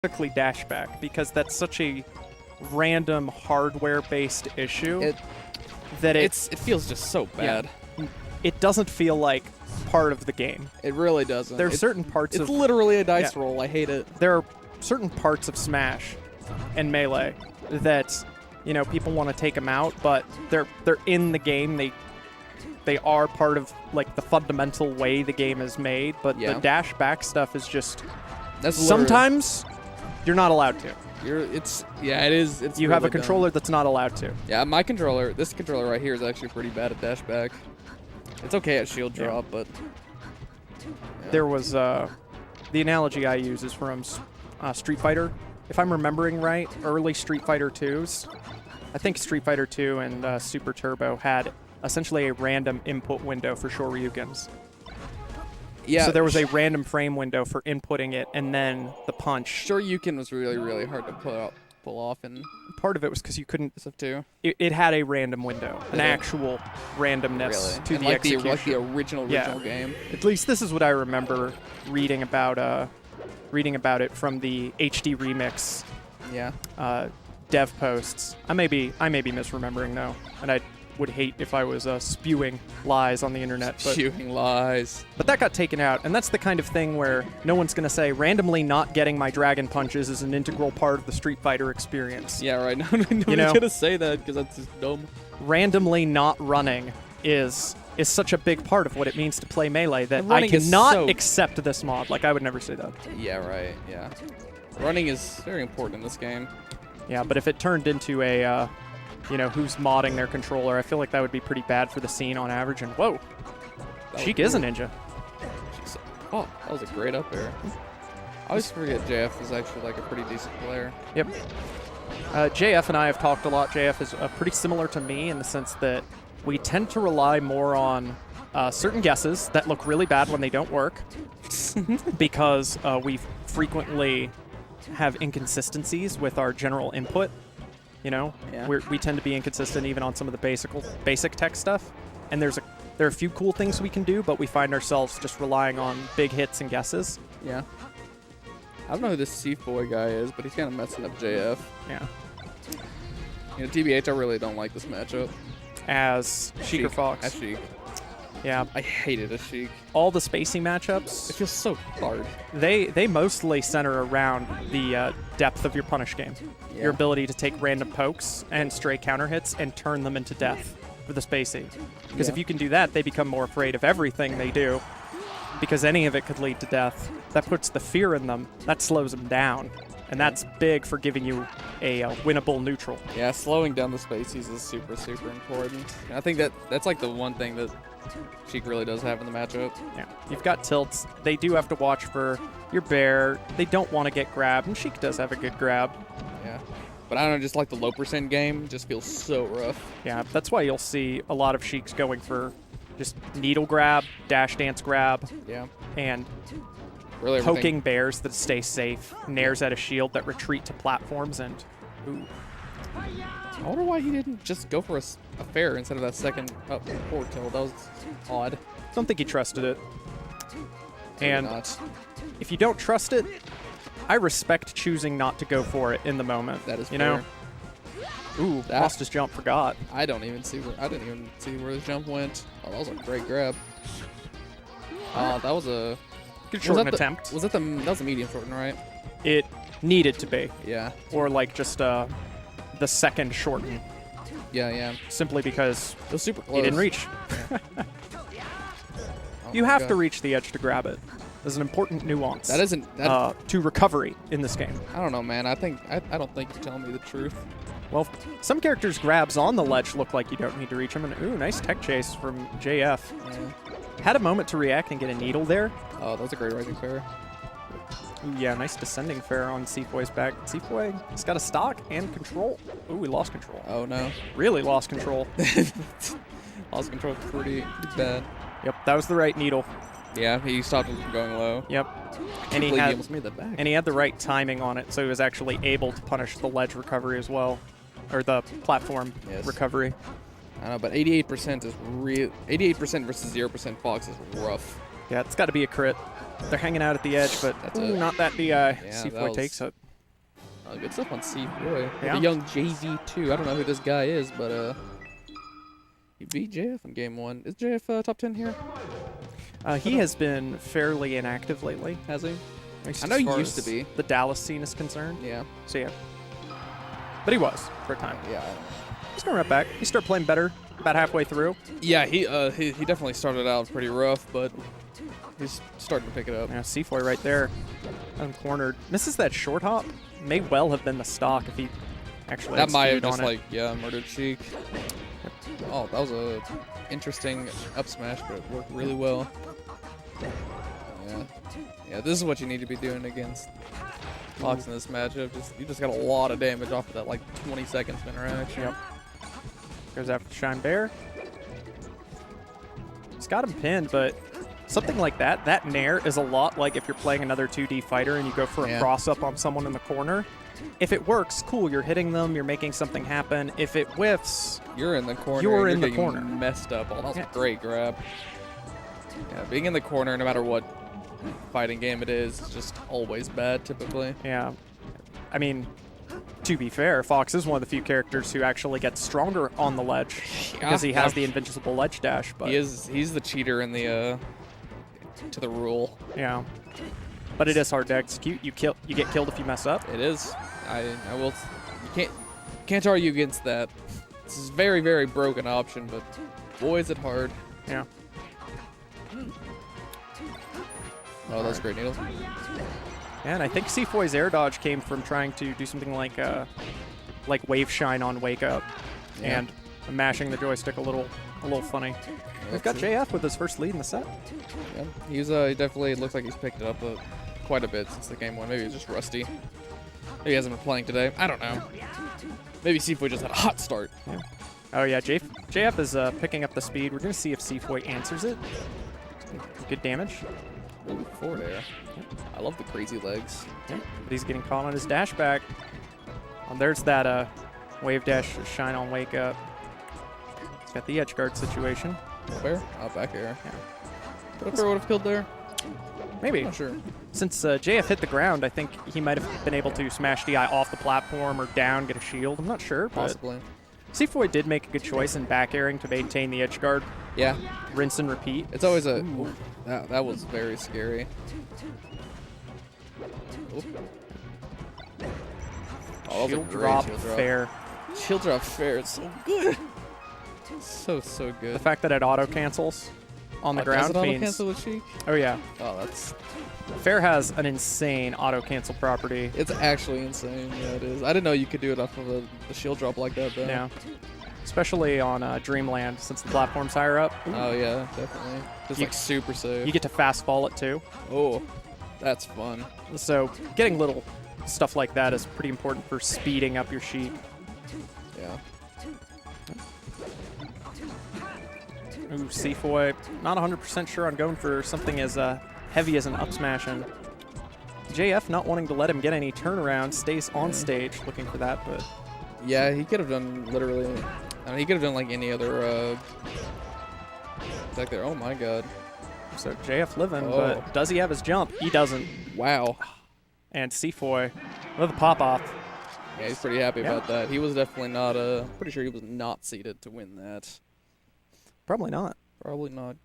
quickly dash back because that's such a random hardware-based issue that it feels just so bad. Yeah, it doesn't feel like part of the game. It really doesn't. There are certain parts it's of... It's literally a dice roll. I hate it. There are certain parts of Smash and Melee that, you know, people want to take them out, but they're in the game. They are part of, like, the fundamental way the game is made, but the dash back stuff is just... Sometimes you're not allowed to. It is. It's you really have a controller that's not allowed to. Yeah, this controller right here is actually pretty bad at dash back. It's okay at shield drop, but... Yeah. There was... the analogy I use is from Street Fighter. If I'm remembering right, early Street Fighter 2s, I think Street Fighter 2 and Super Turbo had essentially a random input window for Shoryukens. Yeah. So there was a random frame window for inputting it, and then the punch. Shoryuken was really, really hard to pull off, and part of it was because you couldn't. Stuff too. It had a random window, an actual randomness to and the execution. Like the original game. At least this is what I remember reading about it from the HD remix. Yeah. Dev posts. I may be misremembering though, and I would hate if I was spewing lies on the internet. Spewing lies. But that got taken out, and that's the kind of thing where no one's going to say randomly not getting my dragon punches is an integral part of the Street Fighter experience. Yeah, right. Nobody's going to say that because that's just dumb. Randomly not running is such a big part of what it means to play Melee that I cannot accept this mod. Like, I would never say that. Yeah, right. Yeah. Running is very important in this game. Yeah, but if it turned into a... you know, who's modding their controller, I feel like that would be pretty bad for the scene on average. And whoa, Sheik is a ninja. Oh, that was a great up air. I always forget JF is actually like a pretty decent player. Yep. JF and I have talked a lot. JF is pretty similar to me in the sense that we tend to rely more on certain guesses that look really bad when they don't work because we frequently have inconsistencies with our general input. You know, we tend to be inconsistent even on some of the basic tech stuff. And there are a few cool things we can do, but we find ourselves just relying on big hits and guesses. Yeah. I don't know who this cFoy guy is, but he's kind of messing up JF. Yeah. You know, TBH, I really don't like this matchup. As Sheik or Fox? As Sheik. Yeah. I hated a Sheik. All the spacing matchups. It feels so hard. They mostly center around the depth of your punish game. Yeah. Your ability to take random pokes and stray counter hits and turn them into death with the spacing. Because if you can do that, they become more afraid of everything they do. Because any of it could lead to death. That puts the fear in them. That slows them down. And that's big for giving you a winnable neutral. Yeah, slowing down the spaces is super, super important. And I think that's like the one thing that Sheik really does have in the matchup. Yeah, you've got tilts. They do have to watch for your bear. They don't want to get grabbed, and Sheik does have a good grab. Yeah, but I don't know, just like the low percent game just feels so rough. Yeah, that's why you'll see a lot of Sheiks going for just needle grab, dash dance grab, and really poking bears that stay safe, nairs at a shield that retreat to platforms, and ooh. I wonder why he didn't just go for a fair instead of that second forward tilt. That was odd. Don't think he trusted it. And if you don't trust it, I respect choosing not to go for it in the moment. That is fair. You know? Ooh, lost his jump, forgot. I didn't even see where the jump went. Oh, that was a great grab. That was a good shorten attempt. That was a medium shorten, right? It needed to be. Yeah. Or like just the second shorten. Yeah. Simply because it was super close. He didn't reach. You have to reach the edge to grab it. There's an important nuance. That isn't to recovery in this game. I don't know, man. I don't think you're telling me the truth. Well, some characters' grabs on the ledge look like you don't need to reach them. And ooh, nice tech chase from JF. Yeah. Had a moment to react and get a needle there. Oh, that was a great rising fair. Ooh, yeah, nice descending fair on cFoy's back. cFoy, he's got a stock and control. Ooh, we lost control. Oh, no. Really lost control. Lost control pretty bad. Yep, that was the right needle. Yeah, he stopped him from going low. Yep. And he almost made that back. And he had the right timing on it, so he was actually able to punish the ledge recovery as well. Or the platform recovery. I know, but 88% is real. 88% versus 0% Fox is rough. Yeah, it's got to be a crit. They're hanging out at the edge, but not that DI. cFoy takes it. Good stuff on cFoy. Yeah. The young JV2. I don't know who this guy is, but he beat JF in game 1. Is JF top 10 here? He has been fairly inactive lately. Has he? At least I know as he far used to as be. The Dallas scene is concerned. Yeah. So yeah. But he was for a time. Yeah. I don't know. He's going right back. He started playing better about halfway through. Yeah, he definitely started out pretty rough, but he's starting to pick it up. Yeah, cFoy right there. Cornered. Misses that short hop. May well have been the stock if he actually That might have executed just on it. murdered Sheik. Oh, that was a interesting up smash, but it worked really well. Yeah. Yeah, this is what you need to be doing against Fox in this matchup. You just got a lot of damage off of that like 20 seconds of interaction. Yep. Goes after Shine Bear. He's got him pinned, but something like that nair is a lot like if you're playing another 2D fighter and you go for a cross-up on someone in the corner. If it works, cool, you're hitting them, you're making something happen. If it whiffs, you're in the corner. You're in the getting corner. Messed up. Oh, that was a great grab. Yeah, being in the corner, no matter what fighting game it is just always bad, typically. Yeah. I mean, to be fair, Fox is one of the few characters who actually gets stronger on the ledge because he has the invincible ledge dash. But he's the cheater in the to the rule. Yeah. But it is hard to execute. You get killed if you mess up. It is. I will. You can't argue against that. This is a very, very broken option, but boy is it hard. Yeah. Oh, that's great needle. And I think cFoy's air dodge came from trying to do something like wave shine on wake up, and mashing the joystick a little funny. We've got JF with his first lead in the set. Yeah, he definitely looks like he's picked it up quite a bit since the game 1. Maybe he's just rusty. Maybe he hasn't been playing today. I don't know. Maybe cFoy just had a hot start. Yeah. Oh yeah, JF is picking up the speed. We're gonna see if cFoy answers it. Good damage. Ooh, forward air. I love the crazy legs. Yeah. But he's getting caught on his dash back. There's that wave dash shine on wake up. He's got the edge guard situation. Up air? Oh, back air. Yeah. Up air would have killed there? Maybe. Not sure. Since JF hit the ground, I think he might have been able to smash DI off the platform or down, get a shield. I'm not sure. Possibly. cFoy did make a good choice in back airing to maintain the edge guard. Yeah. Rinse and repeat. It's always a... Ooh, that was very scary. Ooh. Oh, Shield drop fair. Shield drop fair. It's so good. So good. The fact that it auto cancels on the ground does it means. auto cancel with Sheik? Oh yeah. Oh, that's. Fair has an insane auto cancel property. It's actually insane. Yeah, it is. I didn't know you could do it off of a shield drop like that, though. Yeah. Especially on Dreamland, since the platform's higher up. Oh yeah, definitely. Just like super safe. You get to fast fall it too. Oh, that's fun. So getting little stuff like that is pretty important for speeding up your Sheik. Yeah. Ooh, cFoy, not 100% sure on going for something as heavy as an up smash, and JF not wanting to let him get any turnaround, stays on stage looking for that, but... Yeah, he could have done literally... I mean, he could have done like any other... Back there. Oh my god. So JF living, but does he have his jump? He doesn't. Wow. And cFoy with a pop-off. Yeah, he's pretty happy about that. He was definitely not... pretty sure he was not seeded to win that. Probably not. Probably not.